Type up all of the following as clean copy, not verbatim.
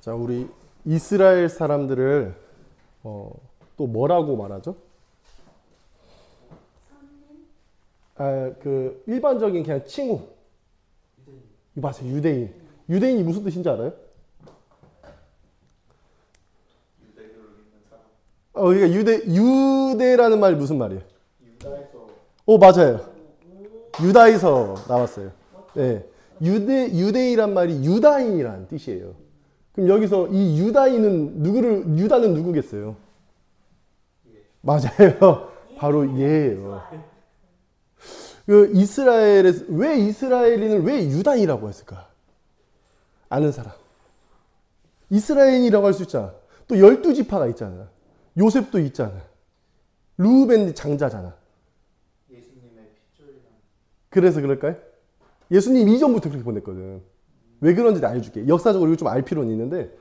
자, 우리 이스라엘 사람들을 또 뭐라고 말하죠? 그 일반적인 그냥 칭후. 맞아요, 유대인. 유대인이 무슨 뜻인지 알아요? 그러니까 유대라는 말이 무슨 말이에요? 맞아요. 유다에서 나왔어요. 네. 유대인이란 말이 유다인이라는 뜻이에요. 그럼 여기서 이 유다는 누구겠어요? 맞아요. 바로 얘예요. 그 왜 이스라엘인을 왜 유다인이라고 했을까? 아는 사람. 이스라엘이라고 할 수 있잖아. 또 12지파가 있잖아. 요셉도 있잖아. 르우벤 장자잖아. 예수님의 핏줄이랑. 그래서 그럴까요? 예수님 이전부터 그렇게 보냈거든. 왜 그런지 알려줄게. 역사적으로 이거 좀 알 필요는 있는데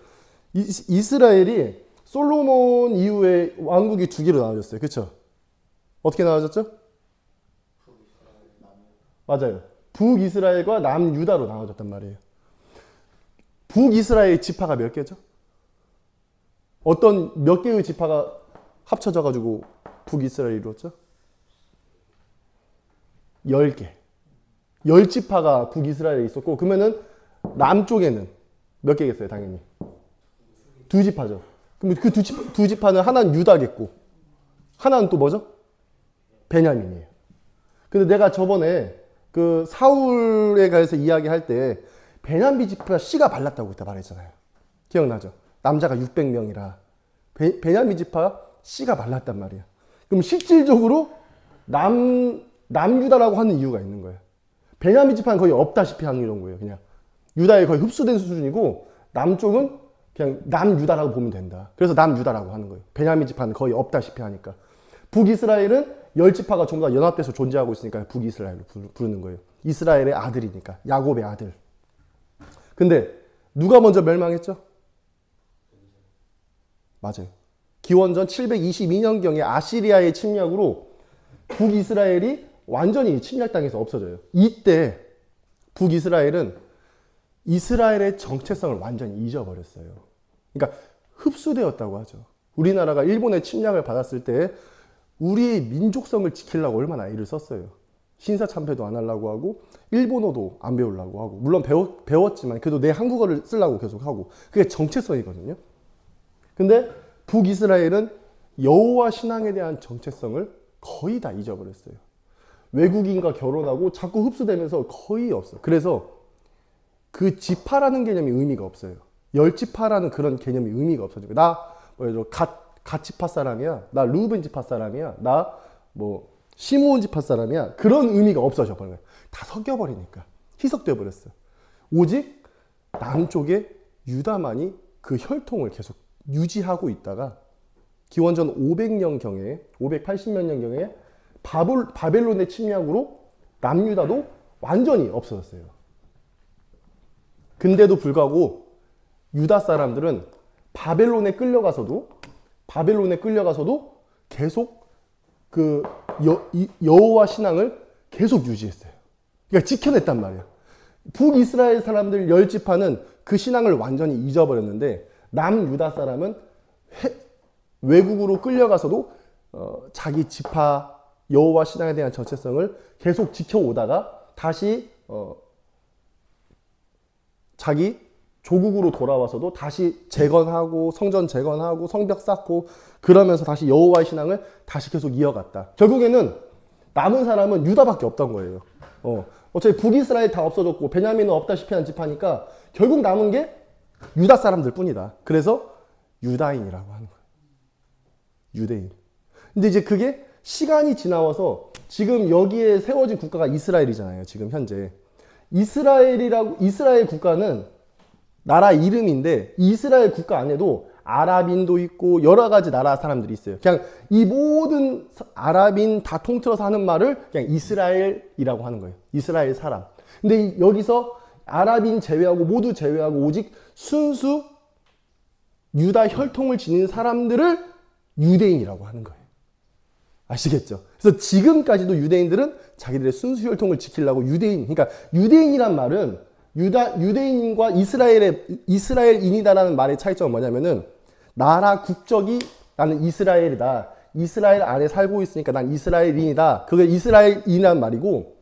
이스라엘이 솔로몬 이후에 왕국이 두 개로 나눠졌어요. 그렇죠? 어떻게 나눠졌죠? 맞아요. 북이스라엘과 남유다로 나눠졌단 말이에요. 북이스라엘 지파가 몇 개죠? 몇 개의 지파가 합쳐져 가지고 북이스라엘이 이루었죠? 10개. 10지파가 북이스라엘에 있었고, 그러면은 남쪽에는 몇 개겠어요, 당연히? 2지파죠. 그럼 그 두 지파는 하나는 유다겠고, 하나는 또 뭐죠? 베냐민이에요. 근데 내가 저번에 그 사울에 가서 이야기할 때 베냐민 지파 씨가 발랐다고 그때 말했잖아요. 기억나죠? 남자가 600명이라 베냐민 지파 씨가 발랐단 말이야. 그럼 실질적으로 남유다라고 하는 이유가 있는 거예요. 베냐민 지파는 거의 없다시피 하는 이런 거예요. 그냥 유다에 거의 흡수된 수준이고 남쪽은 그냥 남유다라고 보면 된다. 그래서 남유다라고 하는 거예요. 베냐민 지파는 거의 없다시피 하니까. 북이스라엘은 10지파가 전부 다 연합돼서 존재하고 있으니까 북이스라엘로 부르는 거예요. 이스라엘의 아들이니까. 야곱의 아들. 근데 누가 먼저 멸망했죠? 맞아요. 기원전 722년경에 아시리아의 침략으로 북이스라엘이 완전히 침략당해서 없어져요. 이때 북이스라엘은 이스라엘의 정체성을 완전히 잊어버렸어요. 그러니까 흡수되었다고 하죠. 우리나라가 일본의 침략을 받았을 때 우리의 민족성을 지키려고 얼마나 애를 썼어요. 신사참배도 안 하려고 하고 일본어도 안 배우려고 하고, 물론 배웠지만 그래도 내 한국어를 쓰려고 계속 하고, 그게 정체성이거든요. 근데 북이스라엘은 여호와 신앙에 대한 정체성을 거의 다 잊어버렸어요. 외국인과 결혼하고 자꾸 흡수되면서 거의 없어요. 그래서 그 지파라는 개념이 의미가 없어요. 10지파라는 그런 개념이 의미가 없어지고, 나 갓 지파 사람이야, 나 르우벤 지파 사람이야, 나 시므온 지파 사람이야, 그런 의미가 없어져 버려요. 다 섞여버리니까 희석되어 버렸어요. 오직 남쪽의 유다만이 그 혈통을 계속 유지하고 있다가 기원전 500년경에 580몇 년경에 바벨론의 침략으로 남유다도 완전히 없어졌어요. 근데도 불구하고 유다 사람들은 바벨론에 끌려가서도 계속 그 여호와 신앙을 계속 유지했어요. 그러니까 지켜냈단 말이에요. 북이스라엘 사람들 10지파는 그 신앙을 완전히 잊어버렸는데 남유다 사람은 외국으로 끌려가서도 자기 지파 여호와 신앙에 대한 정체성을 계속 지켜오다가 다시 자기 조국으로 돌아와서도 다시 재건하고 성전 재건하고 성벽 쌓고 그러면서 다시 여호와의 신앙을 다시 계속 이어갔다. 결국에는 남은 사람은 유다밖에 없던 거예요. 어차피 북이스라엘 다 없어졌고 베냐민은 없다시피 한 지파니까 결국 남은 게 유다 사람들 뿐이다. 그래서 유다인이라고 하는 거예요. 유대인. 근데 이제 그게 시간이 지나와서 지금 여기에 세워진 국가가 이스라엘이잖아요. 지금 현재. 이스라엘 국가는 나라 이름인데 이스라엘 국가 안에도 아랍인도 있고 여러 가지 나라 사람들이 있어요. 그냥 이 모든 아랍인 다 통틀어서 하는 말을 그냥 이스라엘이라고 하는 거예요. 이스라엘 사람. 근데 여기서 아랍인 제외하고 모두 제외하고 오직 순수 유다 혈통을 지닌 사람들을 유대인이라고 하는 거예요. 아시겠죠? 그래서 지금까지도 유대인들은 자기들의 순수 혈통을 지키려고 그러니까 유대인이란 말은 유대인과 이스라엘인이다라는 말의 차이점은 뭐냐면은 나라 국적이 나는 이스라엘이다. 이스라엘 안에 살고 있으니까 난 이스라엘인이다. 그게 이스라엘인이란 말이고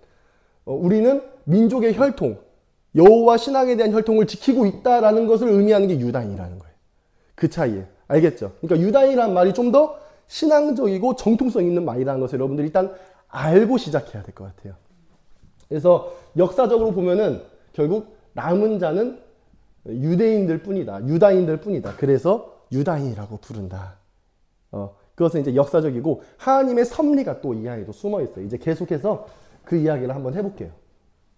우리는 민족의 혈통, 여호와 신앙에 대한 혈통을 지키고 있다라는 것을 의미하는 게 유다인이라는 거예요. 그 차이에. 알겠죠? 그러니까 유다인이라는 말이 좀 더 신앙적이고 정통성 있는 말이라는 것을 여러분들이 일단 알고 시작해야 될 것 같아요. 그래서 역사적으로 보면은 결국 남은 자는 유대인들 뿐이다. 유다인들 뿐이다. 그래서 유다인이라고 부른다. 그것은 이제 역사적이고 하나님의 섭리가 또 이 안에도 숨어 있어요. 이제 계속해서 그 이야기를 한번 해볼게요.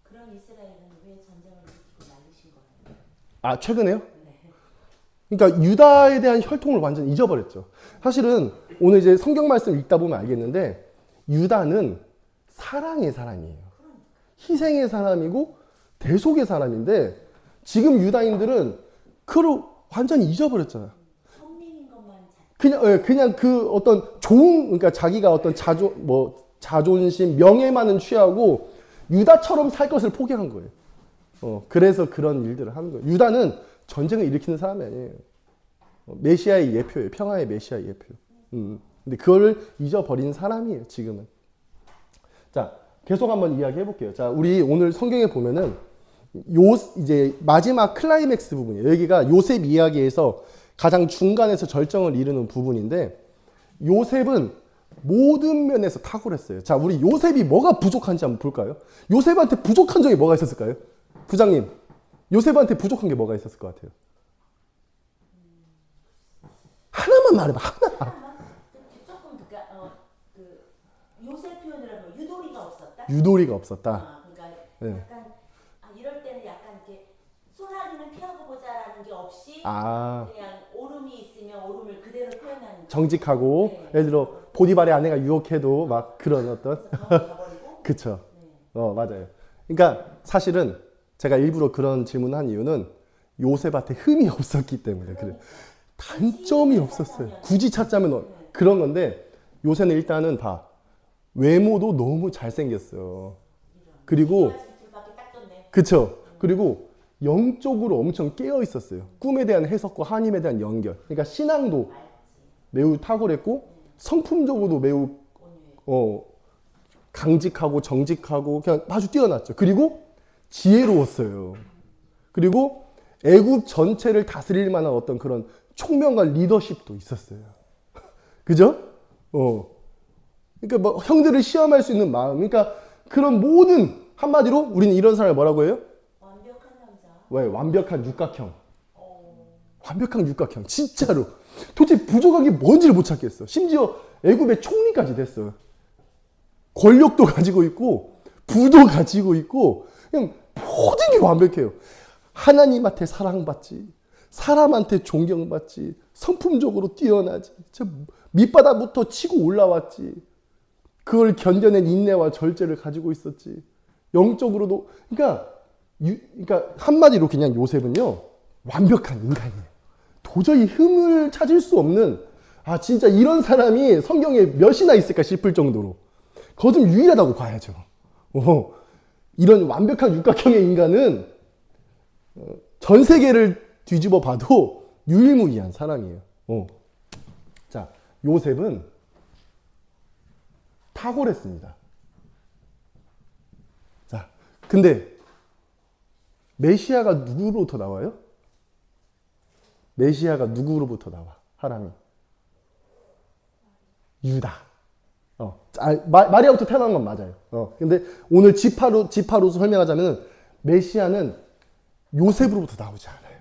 그럼 이스라엘은 왜 전쟁을 일으키고 말리신 거예요? 아, 최근에요? 그러니까 유다에 대한 혈통을 완전히 잊어버렸죠. 사실은 오늘 이제 성경 말씀 읽다 보면 알겠는데 유다는 사랑의 사람이에요. 희생의 사람이고 대속의 사람인데 지금 유다인들은 그걸 완전히 잊어버렸잖아요. 성민인 것만 그냥 그 어떤 그러니까 자기가 어떤 자존심, 명예만은 취하고 유다처럼 살 것을 포기한 거예요. 그래서 그런 일들을 하는 거예요. 유다는 전쟁을 일으키는 사람이 아니에요. 메시아의 예표예요. 평화의 메시아의 예표. 근데 그걸 잊어버린 사람이에요. 지금은. 자, 계속 한번 이야기해 볼게요. 자, 우리 오늘 성경에 보면은 이제 마지막 클라이맥스 부분이에요. 여기가 요셉 이야기에서 가장 중간에서 절정을 이루는 부분인데 요셉은 모든 면에서 탁월했어요. 자, 우리 요셉이 뭐가 부족한지 한번 볼까요? 요셉한테 부족한 점이 뭐가 있었을까요? 부장님, 요셉한테 부족한 게 뭐가 있었을 것 같아요? 하나만 말해봐. 하나. 조금 요새 표현을 하면 유도리가 없었다. 유도리가 없었다. 그러니까 네. 약간 이럴 때는 약간 이렇게 소나기는 피하고 보자라는 게 없이 그냥 오름이 있으면 오름을 그대로 표현하는. 정직하고 네. 예를 들어 보디발의 아내가 유혹해도 막 그런 어떤. 그쵸. 네. 맞아요. 그러니까 사실은 제가 일부러 그런 질문을 한 이유는 요셉한테 흠이 없었기 때문에 그래요. 단점이 없었어요. 굳이 찾자면 그런 건데 요새는 일단은 봐. 외모도 너무 잘생겼어요. 그리고 그쵸. 그리고 영적으로 엄청 깨어 있었어요. 꿈에 대한 해석과 하나님에 대한 연결. 그러니까 신앙도 매우 탁월했고 성품적으로도 매우 강직하고 정직하고 그냥 아주 뛰어났죠. 그리고 지혜로웠어요. 그리고 애굽 전체를 다스릴 만한 어떤 그런 총명과 리더십도 있었어요. 그죠? 그러니까 뭐 형들을 시험할 수 있는 마음. 그러니까 그런 모든 한마디로 우리는 이런 사람을 뭐라고 해요? 완벽한 남자. 왜? 완벽한 육각형. 완벽한 육각형. 진짜로. 도대체 부족한 게 뭔지를 못 찾겠어. 심지어 애굽의 총리까지 됐어요. 권력도 가지고 있고 부도 가지고 있고 그냥 모든 게 완벽해요. 하나님한테 사랑받지, 사람한테 존경받지, 성품적으로 뛰어나지, 밑바닥부터 치고 올라왔지. 그걸 견뎌낸 인내와 절제를 가지고 있었지. 영적으로도. 그러니까 한마디로 그냥 요셉은요 완벽한 인간이에요. 도저히 흠을 찾을 수 없는, 진짜 이런 사람이 성경에 몇이나 있을까 싶을 정도로 그거 좀 유일하다고 봐야죠. 이런 완벽한 육각형의 인간은 전 세계를 뒤집어 봐도 유일무이한 사람이에요. 자, 요셉은 탁월했습니다. 자, 근데 메시아가 누구로부터 나와요? 메시아가 누구로부터 나와? 사람이 유다. 마리아부터 태어난 건 맞아요. 근데 오늘 지파로 설명하자면 메시아는 요셉으로부터 나오지 않아요.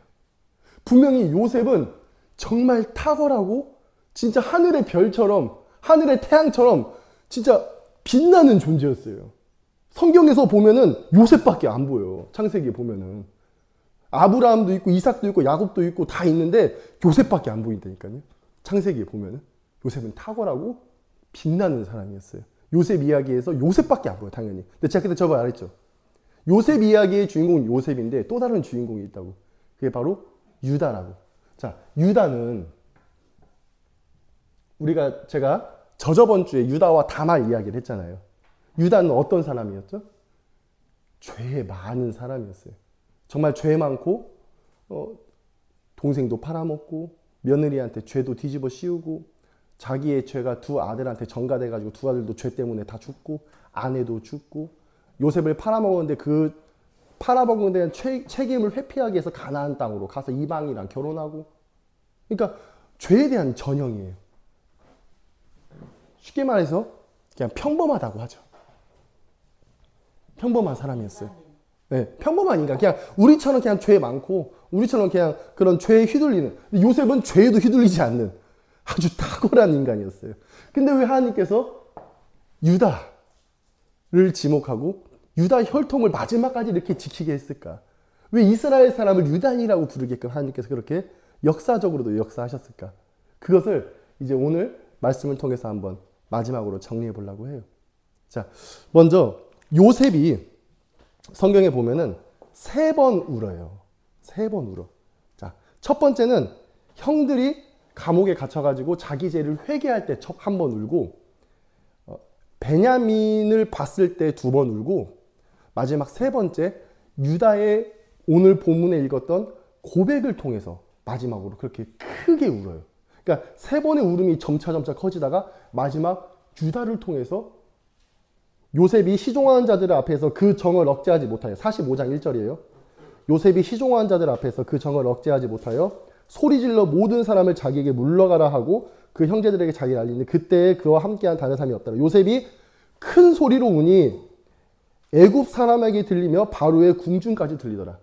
분명히 요셉은 정말 탁월하고 진짜 하늘의 별처럼, 하늘의 태양처럼 진짜 빛나는 존재였어요. 성경에서 보면은 요셉밖에 안 보여요. 창세기에 보면은. 아브라함도 있고 이삭도 있고 야곱도 있고 다 있는데 요셉밖에 안 보인다니까요. 창세기에 보면은. 요셉은 탁월하고 빛나는 사람이었어요. 요셉 이야기에서 요셉밖에 안 보여요. 당연히. 근데 제가 그때 저번에 말했죠. 요셉 이야기의 주인공은 요셉인데 또 다른 주인공이 있다고. 그게 바로 유다라고. 자, 유다는 제가 저번 주에 유다와 다말 이야기를 했잖아요. 유다는 어떤 사람이었죠? 죄 많은 사람이었어요. 정말 죄 많고 동생도 팔아먹고 며느리한테 죄도 뒤집어 씌우고 자기의 죄가 두 아들한테 전가돼가지고 두 아들도 죄 때문에 다 죽고 아내도 죽고 요셉을 팔아먹었는데 그 팔아먹은 데 대한 책임을 회피하기 위해서 가나안 땅으로 가서 이방이랑 결혼하고 그러니까 죄에 대한 전형이에요. 쉽게 말해서 그냥 평범하다고 하죠. 평범한 사람이었어요. 네, 평범한 인간. 그냥 우리처럼 그냥 죄 많고 우리처럼 그냥 그런 죄에 휘둘리는 요셉은 죄에도 휘둘리지 않는 아주 탁월한 인간이었어요. 근데 왜 하나님께서 유다를 지목하고 유다 혈통을 마지막까지 이렇게 지키게 했을까? 왜 이스라엘 사람을 유다인이라고 부르게끔 하나님께서 그렇게 역사적으로도 역사하셨을까? 그것을 이제 오늘 말씀을 통해서 한번 마지막으로 정리해 보려고 해요. 자, 먼저 요셉이 성경에 보면은 3번 울어요. 3번 울어. 자, 첫 번째는 형들이 감옥에 갇혀가지고 자기 죄를 회개할 때 한 번 울고, 베냐민을 봤을 때 2번 울고, 마지막 3번째 유다의 오늘 본문에 읽었던 고백을 통해서 마지막으로 그렇게 크게 울어요. 그러니까 3번의 울음이 점차 커지다가 마지막 유다를 통해서 요셉이 시종하는 자들 앞에서 그 정을 억제하지 못하여 45장 1절이에요. 요셉이 시종하는 자들 앞에서 그 정을 억제하지 못하여 소리질러 모든 사람을 자기에게 물러가라 하고 그 형제들에게 자기를 알리니 그때에 그와 함께한 다른 사람이 없더라. 요셉이 큰 소리로 우니 애굽 사람에게 들리며 바로의 궁중까지 들리더라.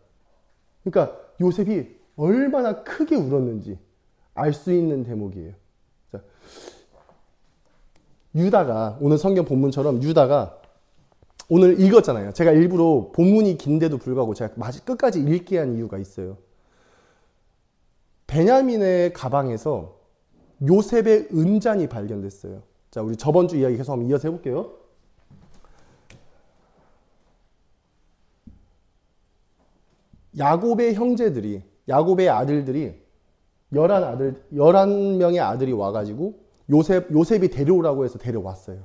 그러니까 요셉이 얼마나 크게 울었는지 알 수 있는 대목이에요. 자, 유다가 오늘 성경 본문처럼 유다가 오늘 읽었잖아요. 제가 일부러 본문이 긴데도 불구하고 제가 끝까지 읽게 한 이유가 있어요. 베냐민의 가방에서 요셉의 은잔이 발견됐어요. 자, 우리 저번 주 이야기 계속 한번 이어서 해볼게요. 야곱의 형제들이, 야곱의 아들들이 11명의 아들이 와가지고 요셉이 데려오라고 해서 데려왔어요.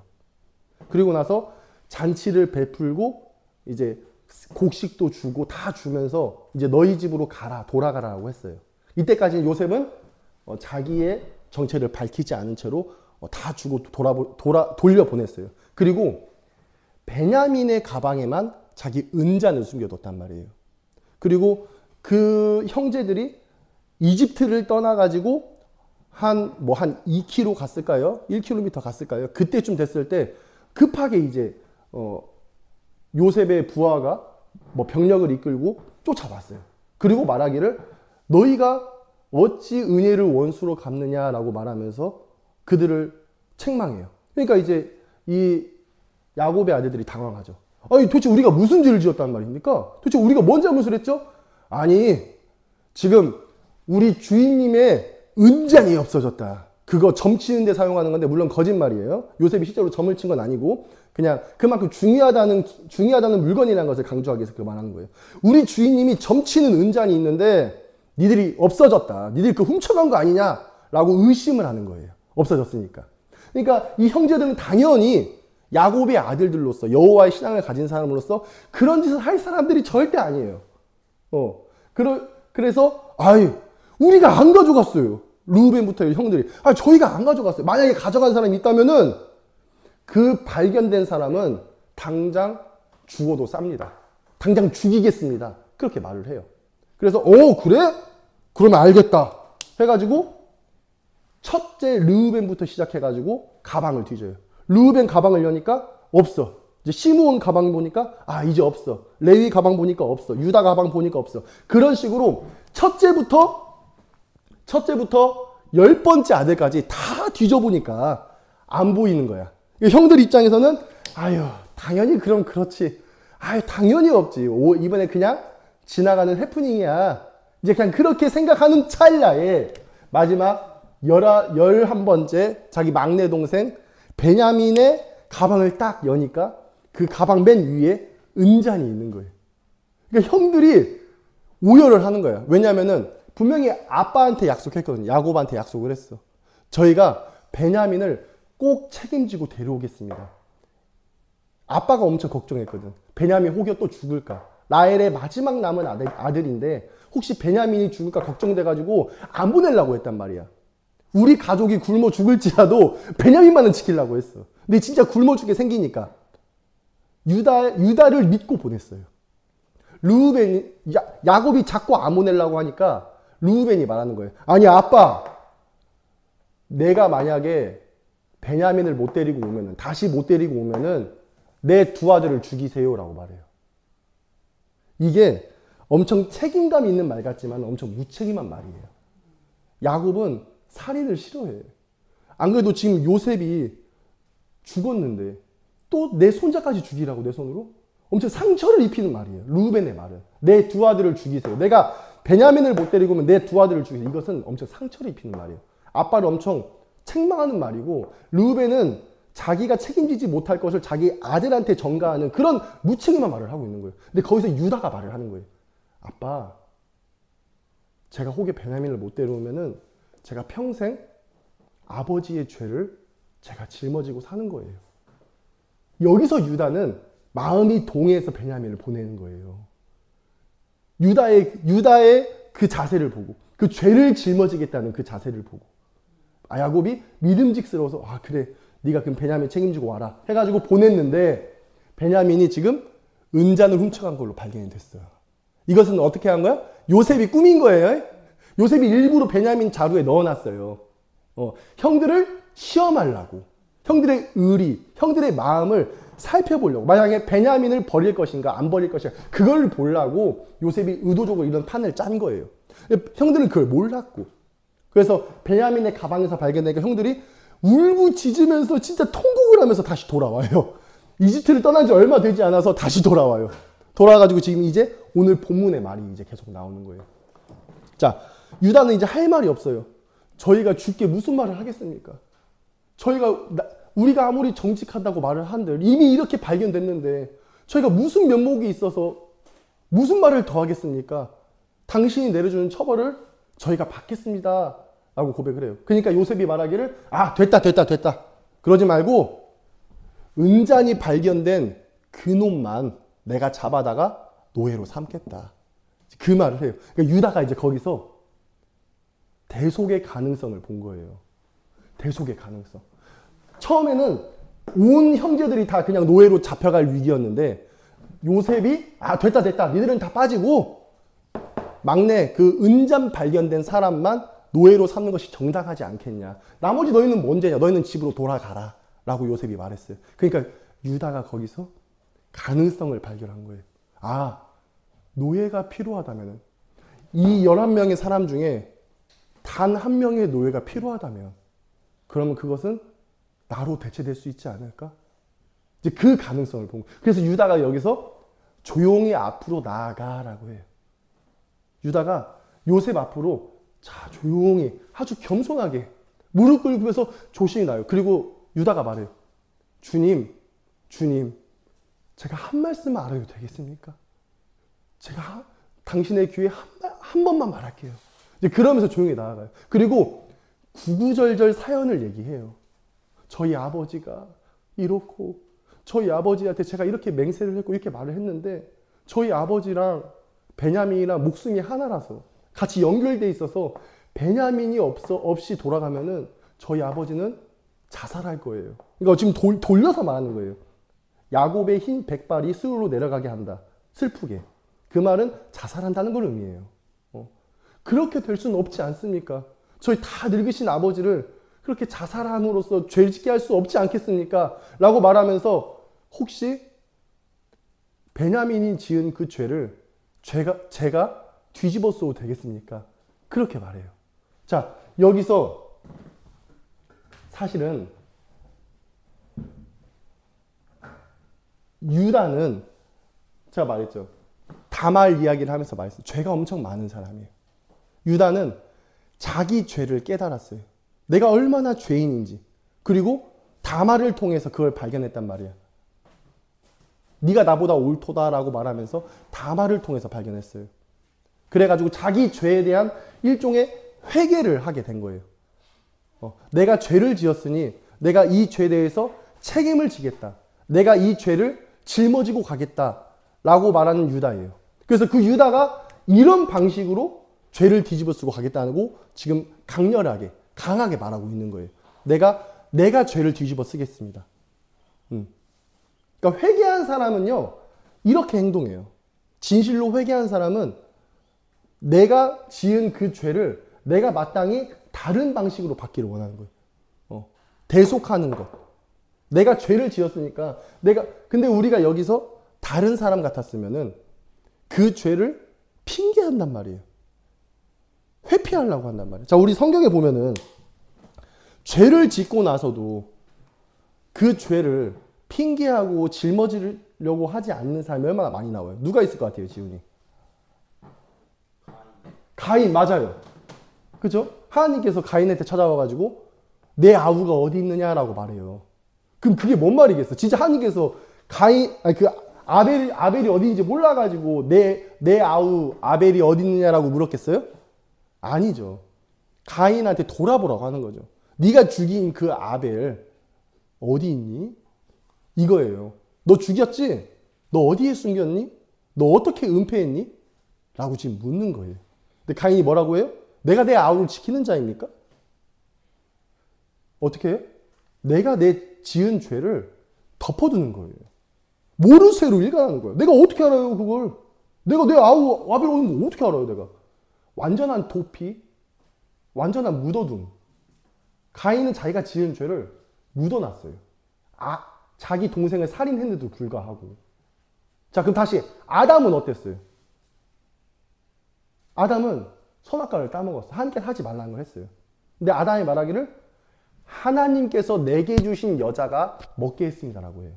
그리고 나서 잔치를 베풀고 이제 곡식도 주고 다 주면서 이제 너희 집으로 가라, 돌아가라고 했어요. 이때까지는 요셉은 자기의 정체를 밝히지 않은 채로 다 주고 돌려보냈어요. 그리고 베냐민의 가방에만 자기 은잔을 숨겨뒀단 말이에요. 그리고 그 형제들이 이집트를 떠나가지고 한 2km 갔을까요? 1km 갔을까요? 그때쯤 됐을 때 급하게 이제 요셉의 부하가 병력을 이끌고 쫓아왔어요. 그리고 말하기를 너희가 어찌 은혜를 원수로 갚느냐라고 말하면서 그들을 책망해요. 그러니까 이제 이 야곱의 아들들이 당황하죠. 아니 도대체 우리가 무슨 죄를 지었단 말입니까? 도대체 우리가 뭔 잘못을 했죠? 아니 지금 우리 주인님의 은잔이 없어졌다. 그거 점치는 데 사용하는 건데 물론 거짓말이에요. 요셉이 실제로 점을 친 건 아니고 그냥 그만큼 중요하다는 물건이라는 것을 강조하기 위해서 그 말하는 거예요. 우리 주인님이 점치는 은잔이 있는데 니들이 없어졌다. 니들이 그 훔쳐간 거 아니냐라고 의심을 하는 거예요. 없어졌으니까. 그러니까 이 형제들은 당연히 야곱의 아들들로서 여호와의 신앙을 가진 사람으로서 그런 짓을 할 사람들이 절대 아니에요. 그래서 우리가 안 가져갔어요. 르우벤부터 형들이 저희가 안 가져갔어요. 만약에 가져간 사람이 있다면은 그 발견된 사람은 당장 죽어도 쌉니다. 당장 죽이겠습니다. 그렇게 말을 해요. 그래서 그래? 그러면 알겠다 해가지고 첫째 르우벤부터 시작해가지고 가방을 뒤져요. 르우벤 가방을 여니까 없어. 이제 시므온 가방 보니까 이제 없어. 레위 가방 보니까 없어. 유다 가방 보니까 없어. 그런 식으로 첫째부터 10번째 아들까지 다 뒤져보니까 안 보이는 거야. 형들 입장에서는 당연히 그럼 그렇지. 당연히 없지. 이번에 그냥 지나가는 해프닝이야. 이제 그냥 그렇게 생각하는 찰나에 마지막 11번째 자기 막내 동생 베냐민의 가방을 딱 여니까 그 가방 맨 위에 은잔이 있는 거예요. 그러니까 형들이 오열을 하는 거예요. 왜냐면은 분명히 아빠한테 약속했거든요. 야곱한테 약속을 했어. 저희가 베냐민을 꼭 책임지고 데려오겠습니다. 아빠가 엄청 걱정했거든. 베냐민 혹여 또 죽을까? 라헬의 마지막 남은 아들인데 혹시 베냐민이 죽을까 걱정돼가지고 안 보내려고 했단 말이야. 우리 가족이 굶어 죽을지라도 베냐민만은 지키려고 했어. 근데 진짜 굶어 죽게 생기니까 유다를 믿고 보냈어요. 야곱이 자꾸 안 보내려고 하니까 르우벤이 말하는 거예요. 아니 아빠, 내가 만약에 베냐민을 못 데리고 오면은, 다시 못 데리고 오면은 내 두 아들을 죽이세요라고 말해요. 이게 엄청 책임감 있는 말 같지만 엄청 무책임한 말이에요. 야곱은 살인을 싫어해. 안 그래도 지금 요셉이 죽었는데 또 내 손자까지 죽이라고, 내 손으로? 엄청 상처를 입히는 말이에요. 르우벤의 말은. 내 두 아들을 죽이세요. 내가 베냐민을 못 데리고 오면 내 두 아들을 죽이세요. 이것은 엄청 상처를 입히는 말이에요. 아빠를 엄청 책망하는 말이고, 르우벤은 자기가 책임지지 못할 것을 자기 아들한테 전가하는 그런 무책임한 말을 하고 있는 거예요. 근데 거기서 유다가 말을 하는 거예요. 아빠, 제가 혹여 베냐민을 못 데려오면은 제가 평생 아버지의 죄를 제가 짊어지고 사는 거예요. 여기서 유다는 마음이 동해서 베냐민을 보내는 거예요. 유다의 그 자세를 보고, 그 죄를 짊어지겠다는 그 자세를 보고, 야곱이 믿음직스러워서 그래, 네가 그럼 베냐민 책임지고 와라 해가지고 보냈는데, 베냐민이 지금 은잔을 훔쳐간 걸로 발견이 됐어요. 이것은 어떻게 한 거야? 요셉이 꾸민 거예요. 요셉이 일부러 베냐민 자루에 넣어놨어요. 형들을 시험하려고, 형들의 의리, 형들의 마음을 살펴보려고, 만약에 베냐민을 버릴 것인가 안 버릴 것인가 그걸 보려고 요셉이 의도적으로 이런 판을 짠 거예요. 형들은 그걸 몰랐고, 그래서 베냐민의 가방에서 발견되니까 형들이 울부짖으면서 진짜 통곡을 하면서 다시 돌아와요. 이집트를 떠난 지 얼마 되지 않아서 다시 돌아와요. 돌아와가지고 지금 이제 오늘 본문의 말이 이제 계속 나오는 거예요. 자, 유다는 이제 할 말이 없어요. 저희가 죽게 무슨 말을 하겠습니까? 우리가 아무리 정직하다고 말을 한들 이미 이렇게 발견됐는데 저희가 무슨 면목이 있어서 무슨 말을 더 하겠습니까? 당신이 내려주는 처벌을 저희가 받겠습니다 라고 고백을 해요. 그러니까 요셉이 말하기를 됐다 그러지 말고 은잔이 발견된 그놈만 내가 잡아다가 노예로 삼겠다, 그 말을 해요. 그러니까 유다가 이제 거기서 대속의 가능성을 본 거예요. 대속의 가능성. 처음에는 온 형제들이 다 그냥 노예로 잡혀갈 위기였는데 요셉이 됐다 니들은 다 빠지고 막내 그 은잔 발견된 사람만 노예로 삼는 것이 정당하지 않겠냐, 나머지 너희는 뭔 죄냐, 너희는 집으로 돌아가라 라고 요셉이 말했어요. 그러니까 유다가 거기서 가능성을 발견한 거예요. 노예가 필요하다면, 이 11명의 사람 중에 단 한 명의 노예가 필요하다면 그러면 그것은 나로 대체될 수 있지 않을까? 이제 그 가능성을 본 거예요. 그래서 유다가 여기서 조용히 앞으로 나아가라고 해요. 유다가 요셉 앞으로 조용히 아주 겸손하게 무릎 꿇고서 조심히 나요. 그리고 유다가 말해요. 주님, 제가 한 말씀 알아도 되겠습니까? 제가 당신의 귀에 한 번만 말할게요. 이제 그러면서 조용히 나아가요. 그리고 구구절절 사연을 얘기해요. 저희 아버지가 이렇고, 저희 아버지한테 제가 이렇게 맹세를 했고 이렇게 말을 했는데 저희 아버지랑 베냐민이랑 목숨이 하나라서 같이 연결돼 있어서 베냐민이 없이 돌아가면은 저희 아버지는 자살할 거예요. 그러니까 지금 돌려서 말하는 거예요. 야곱의 흰 백발이 스울로 내려가게 한다. 슬프게. 그 말은 자살한다는 걸 의미해요. 그렇게 될 수는 없지 않습니까? 저희 다 늙으신 아버지를 그렇게 자살함으로써 죄를 짓게 할 수 없지 않겠습니까? 라고 말하면서 혹시 베냐민이 지은 그 죄를 제가 뒤집어 써도 되겠습니까? 그렇게 말해요. 자, 여기서 사실은 유다는 제가 말했죠. 다말 이야기를 하면서 말했어요. 죄가 엄청 많은 사람이에요. 유다는 자기 죄를 깨달았어요. 내가 얼마나 죄인인지. 그리고 다말을 통해서 그걸 발견했단 말이야. 네가 나보다 옳도다라고 말하면서 다말을 통해서 발견했어요. 그래가지고 자기 죄에 대한 일종의 회개를 하게 된 거예요. 내가 죄를 지었으니 내가 이 죄에 대해서 책임을 지겠다. 내가 이 죄를 짊어지고 가겠다라고 말하는 유다예요. 그래서 그 유다가 이런 방식으로 죄를 뒤집어 쓰고 가겠다고 지금 강렬하게, 강하게 말하고 있는 거예요. 내가 죄를 뒤집어 쓰겠습니다. 그러니까 회개한 사람은요, 이렇게 행동해요. 진실로 회개한 사람은 내가 지은 그 죄를 내가 마땅히 다른 방식으로 받기를 원하는 거예요. 대속하는 것. 내가 죄를 지었으니까 근데 우리가 여기서 다른 사람 같았으면은 그 죄를 핑계한단 말이에요. 회피하려고 한단 말이에요. 자, 우리 성경에 보면은 죄를 짓고 나서도 그 죄를 핑계하고 짊어지려고 하지 않는 사람이 얼마나 많이 나와요. 누가 있을 것 같아요, 지훈이? 가인, 맞아요. 그죠? 하나님께서 가인한테 찾아와가지고 내 아우가 어디 있느냐라고 말해요. 그럼 그게 뭔 말이겠어? 진짜 하나님께서 아벨이 어디인지 몰라가지고 내 아우 아벨이 어디 있느냐라고 물었겠어요? 아니죠. 가인한테 돌아보라고 하는 거죠. 네가 죽인 그 아벨 어디 있니? 이거예요. 너 죽였지? 너 어디에 숨겼니? 너 어떻게 은폐했니? 라고 지금 묻는 거예요. 근데 가인이 뭐라고 해요? 내가 내 아우를 지키는 자입니까? 어떻게 해요? 내가 내 지은 죄를 덮어두는 거예요. 모르쇠로 일관하는 거예요. 내가 어떻게 알아요, 그걸? 내가 내 아우 아벨 어디 있는 거 어떻게 알아요, 내가? 완전한 도피, 완전한 묻어둠. 가인은 자기가 지은 죄를 묻어놨어요. 자기 동생을 살인했는데도 불구하고. 자, 그럼 다시 아담은 어땠어요? 아담은 선악과를 따먹었어. 하나님께서 하지 말라는 걸 했어요. 근데 아담이 말하기를 하나님께서 내게 주신 여자가 먹게 했습니다라고 해요.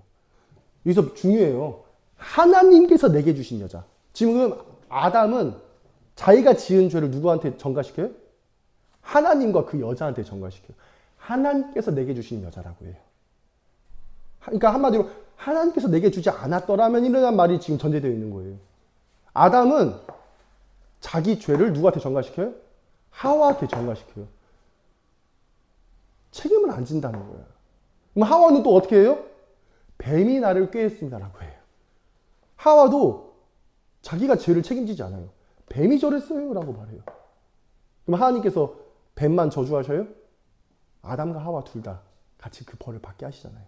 여기서 중요해요. 하나님께서 내게 주신 여자. 지금 아담은 자기가 지은 죄를 누구한테 전가시켜요? 하나님과 그 여자한테 전가시켜요. 하나님께서 내게 주신 여자라고 해요. 그러니까 한마디로 하나님께서 내게 주지 않았더라면 이런 말이 지금 전제되어 있는 거예요. 아담은 자기 죄를 누구한테 전가시켜요? 하와한테 전가시켜요. 책임을 안 진다는 거예요. 그럼 하와는 또 어떻게 해요? 뱀이 나를 꾀했습니다라고 해요. 하와도 자기가 죄를 책임지지 않아요. 뱀이 저랬어요 라고 말해요. 그럼 하나님께서 뱀만 저주하셔요? 아담과 하와 둘 다 같이 그 벌을 받게 하시잖아요.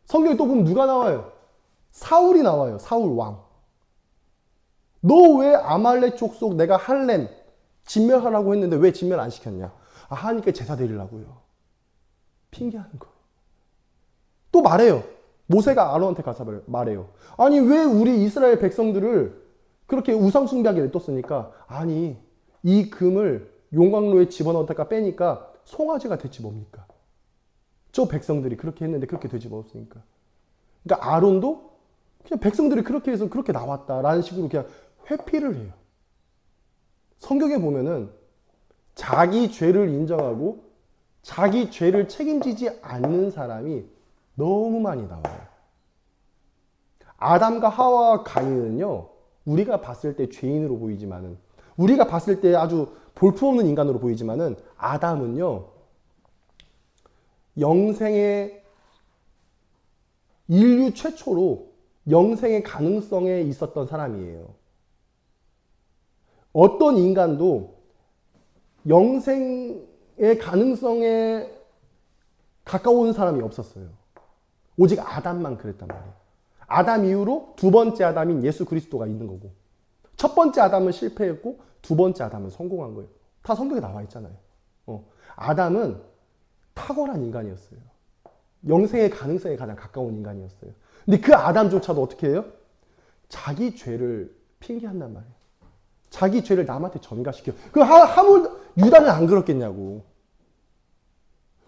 성경에 또 보면 누가 나와요? 사울이 나와요. 사울 왕. 너 왜 아말렉 족속 내가 할렘 진멸하라고 했는데 왜 진멸 안 시켰냐? 하나님께 제사 드리려고요. 핑계하는 거예요. 또 말해요. 모세가 아론한테 가서 말해요. 아니 왜 우리 이스라엘 백성들을 그렇게 우상 숭배하게 냅뒀으니까 아니 이 금을 용광로에 집어넣었다가 빼니까 송아지가 됐지 뭡니까? 저 백성들이 그렇게 했는데 그렇게 되집어었으니까. 그러니까 아론도 그냥 백성들이 그렇게 해서 그렇게 나왔다라는 식으로 그냥 회피를 해요. 성경에 보면은 자기 죄를 인정하고 자기 죄를 책임지지 않는 사람이 너무 많이 나와요. 아담과 하와와 가인은요, 우리가 봤을 때 죄인으로 보이지만은, 우리가 봤을 때 아주 볼품없는 인간으로 보이지만은, 아담은요, 영생의 인류 최초로 영생의 가능성에 있었던 사람이에요. 어떤 인간도 영생의 가능성에 가까운 사람이 없었어요. 오직 아담만 그랬단 말이에요. 아담 이후로 두 번째 아담인 예수 그리스도가 있는 거고, 첫 번째 아담은 실패했고 두 번째 아담은 성공한 거예요. 다 성경에 나와 있잖아요. 아담은 탁월한 인간이었어요. 영생의 가능성에 가장 가까운 인간이었어요. 근데 그 아담조차도 어떻게 해요? 자기 죄를 핑계한단 말이에요. 자기 죄를 남한테 전가시켜요. 하물 유다는 안 그렇겠냐고.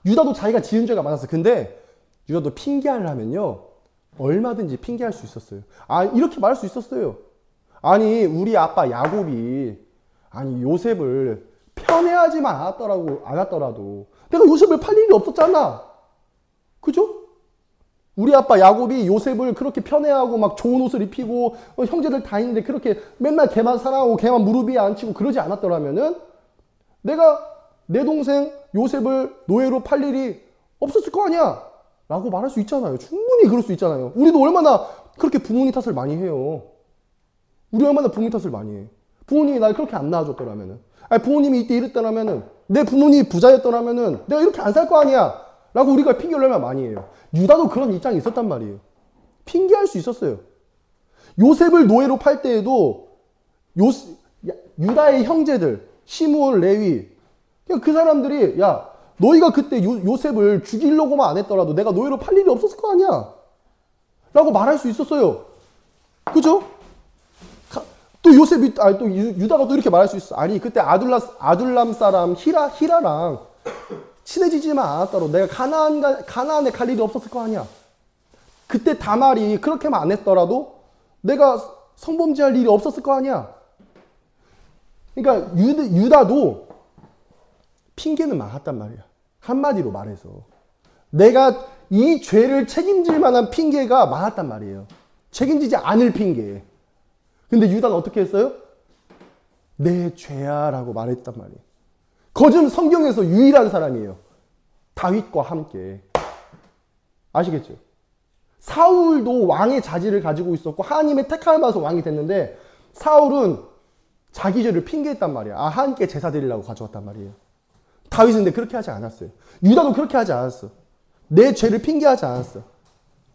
유다도 자기가 지은 죄가 많았어요. 근데 유다도 핑계하려면요, 얼마든지 핑계할 수 있었어요. 이렇게 말할 수 있었어요. 아니 우리 아빠 야곱이 요셉을 편애하지만 않았더라도 내가 요셉을 팔 일이 없었잖아. 그죠? 우리 아빠 야곱이 요셉을 그렇게 편애하고 막 좋은 옷을 입히고 형제들 다 있는데 그렇게 맨날 걔만 사랑하고 걔만 무릎 위에 앉히고 그러지 않았더라면은 내가 내 동생 요셉을 노예로 팔 일이 없었을 거 아니야 라고 말할 수 있잖아요. 충분히 그럴 수 있잖아요. 우리도 얼마나 그렇게 부모님 탓을 많이 해요. 우리 얼마나 부모님 탓을 많이 해. 부모님이 날 그렇게 안 낳아줬더라면은, 아니 부모님이 이때 이랬더라면은, 내 부모님이 부자였더라면은 내가 이렇게 안 살 거 아니야 라고 우리가 핑계를 얼마나 많이 해요. 유다도 그런 입장이 있었단 말이에요. 핑계할 수 있었어요. 요셉을 노예로 팔 때에도 유다의 형제들 시므온, 레위, 그냥 그 사람들이 야 너희가 그때 요셉을 죽이려고만 안 했더라도 내가 노예로 팔 일이 없었을 거 아니야 라고 말할 수 있었어요. 그죠? 또 요셉이, 또 유다가 또 이렇게 말할 수 있어. 아니 그때 아둘람 사람 히라랑 친해지지만 않았더라도 내가 가나안에 갈 일이 없었을 거 아니야. 그때 다말이 그렇게만 안 했더라도 내가 성범죄할 일이 없었을 거 아니야. 그러니까 유다도 핑계는 많았단 말이야. 한마디로 말해서 내가 이 죄를 책임질 만한 핑계가 많았단 말이에요. 책임지지 않을 핑계. 근데 유다는 어떻게 했어요? 내 죄야 라고 말했단 말이에요. 거짓 성경에서 유일한 사람이에요. 다윗과 함께. 아시겠죠? 사울도 왕의 자질을 가지고 있었고 하나님의 택함을 받아서 왕이 됐는데 사울은 자기 죄를 핑계했단 말이야. 하나님께 제사 드리려고 가져왔단 말이에요. 다윗은 근데 그렇게 하지 않았어요. 유다도 그렇게 하지 않았어. 내 죄를 핑계하지 않았어.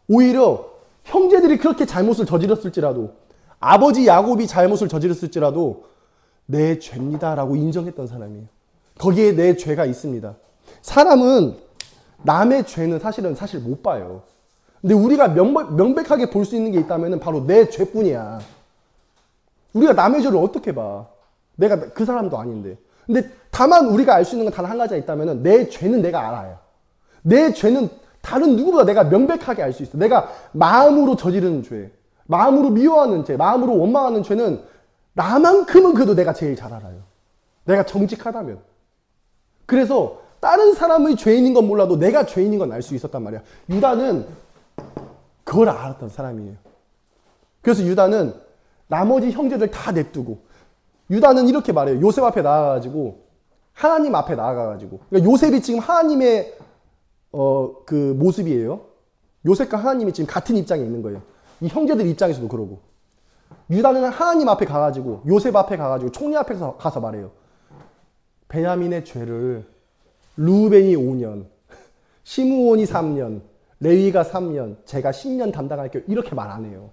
오히려 형제들이 그렇게 잘못을 저질렀을지라도 아버지 야곱이 잘못을 저질렀을지라도 내 죄입니다 라고 인정했던 사람이에요. 거기에 내 죄가 있습니다. 사람은 남의 죄는 사실 못 봐요. 근데 우리가 명백하게 볼 수 있는 게 있다면 바로 내 죄뿐이야. 우리가 남의 죄를 어떻게 봐? 내가 그 사람도 아닌데. 근데 다만 우리가 알 수 있는 건 단 한 가지가 있다면 내 죄는 내가 알아요. 내 죄는 다른 누구보다 내가 명백하게 알 수 있어. 내가 마음으로 저지르는 죄, 마음으로 미워하는 죄, 마음으로 원망하는 죄는 나만큼은 그래도 내가 제일 잘 알아요. 내가 정직하다면. 그래서 다른 사람의 죄인인 건 몰라도 내가 죄인인 건 알 수 있었단 말이야. 유다는 그걸 알았던 사람이에요. 그래서 유다는 나머지 형제들 다 냅두고 유다는 이렇게 말해요. 요셉 앞에 나아가지고 하나님 앞에 나아가가지고 그러니까 요셉이 지금 하나님의 그 모습이에요. 요셉과 하나님이 지금 같은 입장에 있는 거예요. 이 형제들 입장에서도 그러고 유다는 하나님 앞에 가가지고 요셉 앞에 가가지고 총리 앞에 가서 말해요. 베냐민의 죄를 루벤이 5년, 시므온이 3년, 레위가 3년, 제가 10년 담당할게요. 이렇게 말 안 해요.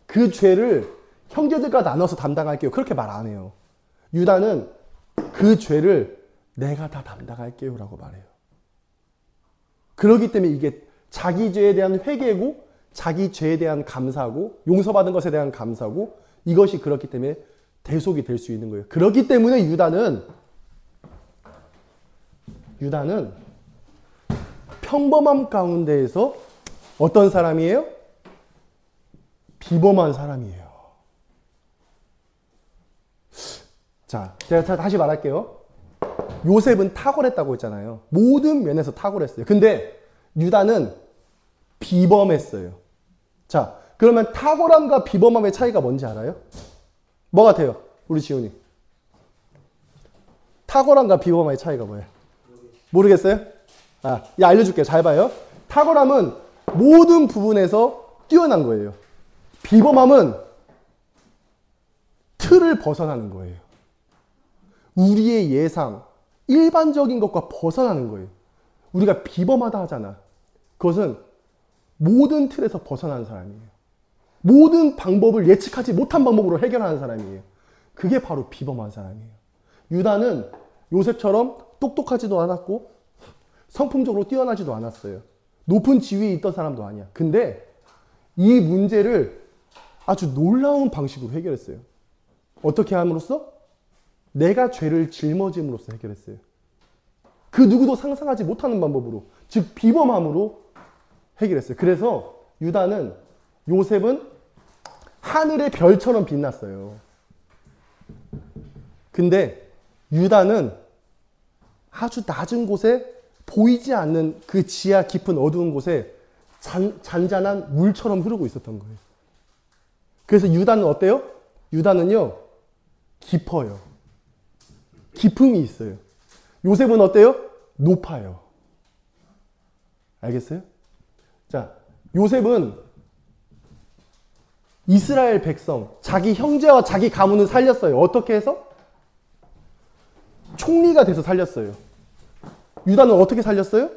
그 죄를 형제들과 나눠서 담당할게요. 그렇게 말 안 해요. 유다는 그 죄를 내가 다 담당할게요 라고 말해요. 그렇기 때문에 이게 자기 죄에 대한 회개고 자기 죄에 대한 감사고 용서받은 것에 대한 감사고 이것이 그렇기 때문에 대속이 될 수 있는 거예요. 그렇기 때문에 유다는 평범함 가운데에서 어떤 사람이에요? 비범한 사람이에요. 자, 제가 다시 말할게요. 요셉은 탁월했다고 했잖아요. 모든 면에서 탁월했어요. 근데 유다는 비범했어요. 자, 그러면 탁월함과 비범함의 차이가 뭔지 알아요? 뭐 같아요? 우리 지훈이. 탁월함과 비범함의 차이가 뭐예요? 모르겠어요? 알려줄게요. 잘 봐요. 탁월함은 모든 부분에서 뛰어난 거예요. 비범함은 틀을 벗어나는 거예요. 우리의 예상, 일반적인 것과 벗어나는 거예요. 우리가 비범하다 하잖아. 그것은 모든 틀에서 벗어나는 사람이에요. 모든 방법을 예측하지 못한 방법으로 해결하는 사람이에요. 그게 바로 비범한 사람이에요. 유다는 요셉처럼 똑똑하지도 않았고 성품적으로 뛰어나지도 않았어요. 높은 지위에 있던 사람도 아니야. 근데 이 문제를 아주 놀라운 방식으로 해결했어요. 어떻게 함으로써? 내가 죄를 짊어짐으로써 해결했어요. 그 누구도 상상하지 못하는 방법으로, 즉 비범함으로 해결했어요. 그래서 요셉은 하늘의 별처럼 빛났어요. 근데 유다는 아주 낮은 곳에 보이지 않는 그 지하 깊은 어두운 곳에 잔잔한 물처럼 흐르고 있었던 거예요. 그래서 유다는 어때요? 유다는요, 깊어요. 깊음이 있어요. 요셉은 어때요? 높아요. 알겠어요? 자, 요셉은 이스라엘 백성, 자기 형제와 자기 가문을 살렸어요. 어떻게 해서? 총리가 돼서 살렸어요. 유다는 어떻게 살렸어요?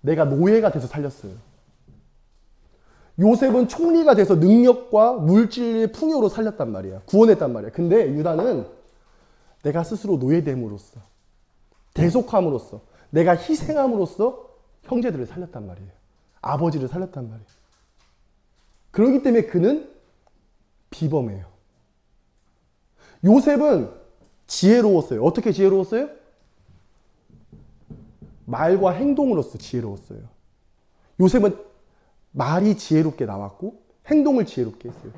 내가 노예가 돼서 살렸어요. 요셉은 총리가 돼서 능력과 물질의 풍요로 살렸단 말이야. 구원했단 말이야. 근데 유다는 내가 스스로 노예됨으로써, 대속함으로써, 내가 희생함으로써 형제들을 살렸단 말이에요. 아버지를 살렸단 말이에요. 그렇기 때문에 그는 비범해요. 요셉은 지혜로웠어요. 어떻게 지혜로웠어요? 말과 행동으로서 지혜로웠어요. 요셉은 말이 지혜롭게 나왔고 행동을 지혜롭게 했어요.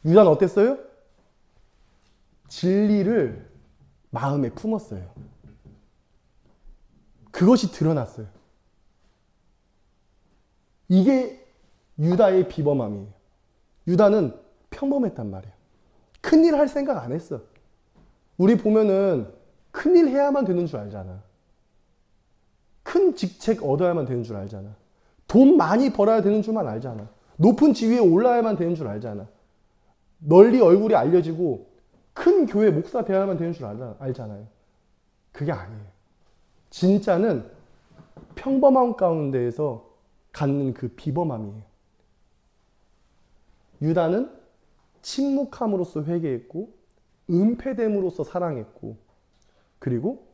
유다는 어땠어요? 진리를 마음에 품었어요. 그것이 드러났어요. 이게 유다의 비범함이에요. 유다는 평범했단 말이에요. 큰일 할 생각 안 했어. 우리 보면은 큰일 해야만 되는 줄 알잖아. 큰 직책 얻어야만 되는 줄 알잖아. 돈 많이 벌어야 되는 줄만 알잖아. 높은 지위에 올라야만 되는 줄 알잖아. 널리 얼굴이 알려지고 큰 교회 목사 되어야만 되는 줄 알잖아요. 그게 아니에요. 진짜는 평범함 가운데에서 갖는 그 비범함이에요. 유다는 침묵함으로써 회개했고 은폐됨으로써 사랑했고 그리고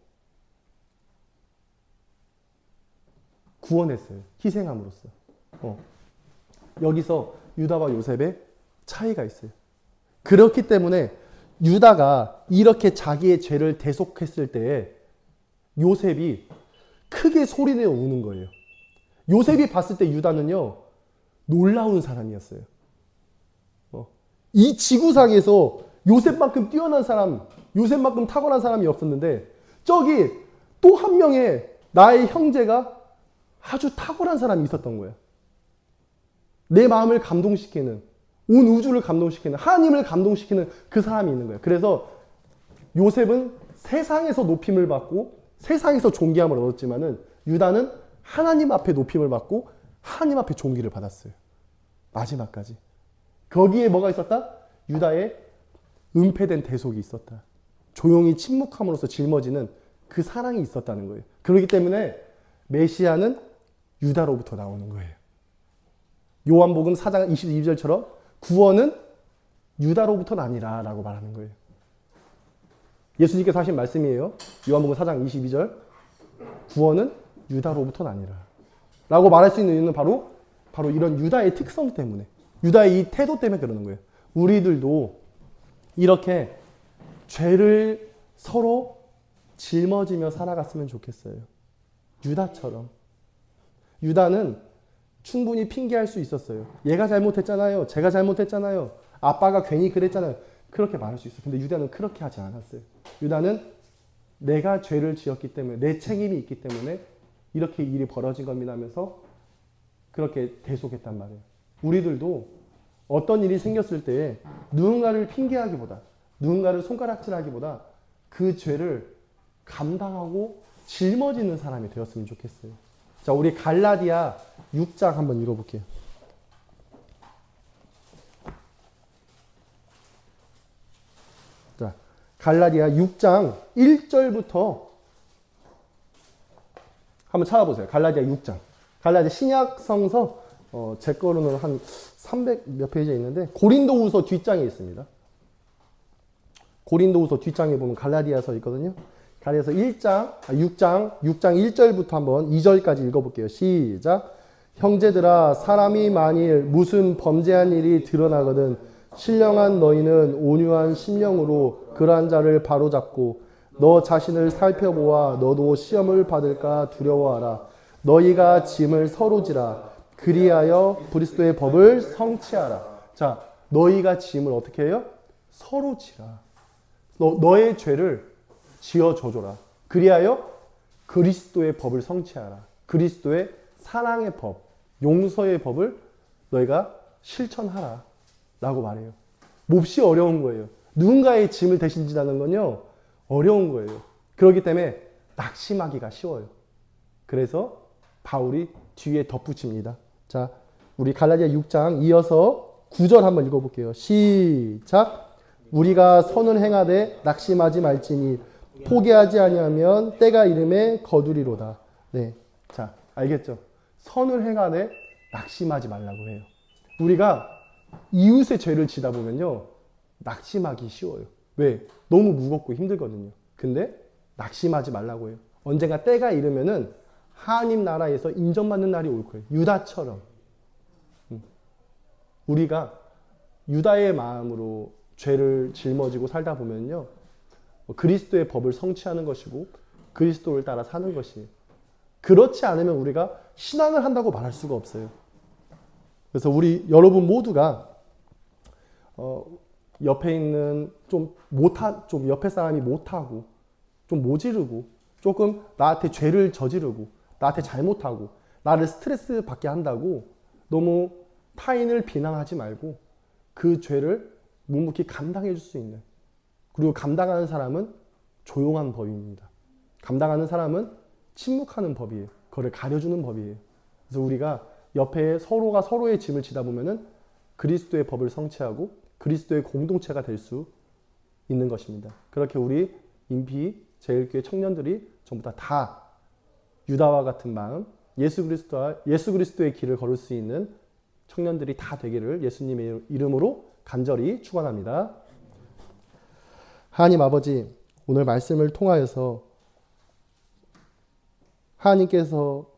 구원했어요. 희생함으로써. 여기서 유다와 요셉의 차이가 있어요. 그렇기 때문에 유다가 이렇게 자기의 죄를 대속했을 때에 요셉이 크게 소리내어 우는 거예요. 요셉이 봤을 때 유다는요, 놀라운 사람이었어요. 이 지구상에서 요셉만큼 뛰어난 사람, 요셉만큼 탁월한 사람이 없었는데 저기 또 한 명의 나의 형제가 아주 탁월한 사람이 있었던 거예요. 내 마음을 감동시키는, 온 우주를 감동시키는, 하나님을 감동시키는 그 사람이 있는 거예요. 그래서 요셉은 세상에서 높임을 받고 세상에서 존귀함을 얻었지만은 유다는 하나님 앞에 높임을 받고 하나님 앞에 존귀를 받았어요. 마지막까지. 거기에 뭐가 있었다? 유다의 은폐된 대속이 있었다. 조용히 침묵함으로써 짊어지는 그 사랑이 있었다는 거예요. 그렇기 때문에 메시아는 유다로부터 나오는 거예요. 요한복음 4장 22절처럼 구원은 유다로부터는 아니라 라고 말하는 거예요. 예수님께서 하신 말씀이에요. 요한복음 4장 22절. 구원은 유다로부터는 아니라 라고 말할 수 있는 이유는 바로 이런 유다의 특성 때문에, 유다의 이 태도 때문에 그러는 거예요. 우리들도 이렇게 죄를 서로 짊어지며 살아갔으면 좋겠어요. 유다처럼. 유다는 충분히 핑계할 수 있었어요. 얘가 잘못했잖아요. 제가 잘못했잖아요. 아빠가 괜히 그랬잖아요. 그렇게 말할 수 있어요. 근데 유다는 그렇게 하지 않았어요. 유다는 내가 죄를 지었기 때문에, 내 책임이 있기 때문에 이렇게 일이 벌어진 겁니다 하면서 그렇게 대속했단 말이에요. 우리들도 어떤 일이 생겼을 때 누군가를 핑계하기보다, 누군가를 손가락질하기보다 그 죄를 감당하고 짊어지는 사람이 되었으면 좋겠어요. 자, 우리 갈라디아 6장 한번 읽어볼게요. 자, 갈라디아 6장 1절부터 한번 찾아보세요. 갈라디아 6장. 갈라디아 신약 성서, 제 거로는 한 300 몇 페이지에 있는데 고린도후서 뒷장에 있습니다. 고린도후서 뒷장에 보면 갈라디아서 있거든요. 갈라디아서 6장 1절부터 한번 2절까지 읽어볼게요. 시작. 형제들아, 사람이 만일 무슨 범죄한 일이 드러나거든 신령한 너희는 온유한 심령으로 그러한 자를 바로잡고 너 자신을 살펴보아 너도 시험을 받을까 두려워하라. 너희가 짐을 서로 지라. 그리하여 그리스도의 법을 성취하라. 자, 너희가 짐을 어떻게 해요? 서로 지라. 너의 죄를 지어줘줘라. 그리하여 그리스도의 법을 성취하라. 그리스도의 사랑의 법, 용서의 법을 너희가 실천하라. 라고 말해요. 몹시 어려운 거예요. 누군가의 짐을 대신 지라는 건요, 어려운 거예요. 그렇기 때문에 낙심하기가 쉬워요. 그래서 바울이 뒤에 덧붙입니다. 자, 우리 갈라디아 6장 이어서 9절 한번 읽어볼게요. 시작. 우리가 선을 행하되 낙심하지 말지니 포기하지 아니하면 때가 이름에 거두리로다. 네, 자 알겠죠? 선을 행하되 낙심하지 말라고 해요. 우리가 이웃의 죄를 지다 보면요 낙심하기 쉬워요. 왜? 너무 무겁고 힘들거든요. 근데 낙심하지 말라고 해요. 언젠가 때가 이르면은 하나님 나라에서 인정받는 날이 올 거예요. 유다처럼. 우리가 유다의 마음으로 죄를 짊어지고 살다 보면요 그리스도의 법을 성취하는 것이고 그리스도를 따라 사는 것이에요. 그렇지 않으면 우리가 신앙을 한다고 말할 수가 없어요. 그래서 우리 여러분 모두가 옆에 있는 좀 옆에 사람이 못하고 좀 모지르고 조금 나한테 죄를 저지르고 나한테 잘못하고 나를 스트레스 받게 한다고 너무 타인을 비난하지 말고 그 죄를 묵묵히 감당해 줄 수 있는, 그리고 감당하는 사람은 조용한 법입니다. 감당하는 사람은 침묵하는 법이에요. 그거를 가려주는 법이에요. 그래서 우리가 옆에 서로가 서로의 짐을 지다 보면은 그리스도의 법을 성취하고 그리스도의 공동체가 될 수 있는 것입니다. 그렇게 우리 인피 제일교회 청년들이 전부 다 유다와 같은 마음, 예수 그리스도의 길을 걸을 수 있는 청년들이 다 되기를 예수님의 이름으로 간절히 축원합니다. 하나님 아버지, 오늘 말씀을 통하여서 하나님께서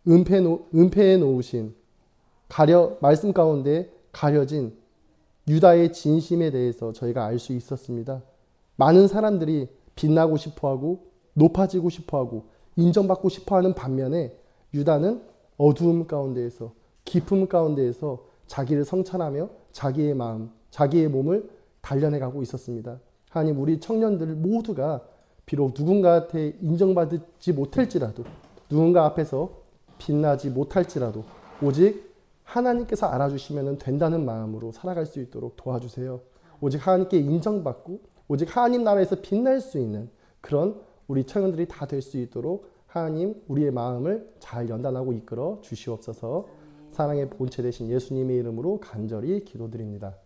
은폐해 놓으신 말씀 가운데 가려진 유다의 진심에 대해서 저희가 알 수 있었습니다. 많은 사람들이 빛나고 싶어하고 높아지고 싶어하고 인정받고 싶어하는 반면에 유다는 어두움 가운데에서 깊음 가운데에서 자기를 성찬하며 자기의 마음, 자기의 몸을 단련해가고 있었습니다. 하나님, 우리 청년들 모두가 비록 누군가한테 인정받지 못할지라도, 누군가 앞에서 빛나지 못할지라도 오직 하나님께서 알아주시면 된다는 마음으로 살아갈 수 있도록 도와주세요. 오직 하나님께 인정받고 오직 하나님 나라에서 빛날 수 있는 그런 우리 청년들이 다 될 수 있도록 하나님, 우리의 마음을 잘 연단하고 이끌어 주시옵소서. 사랑의 본체 되신 예수님의 이름으로 간절히 기도드립니다.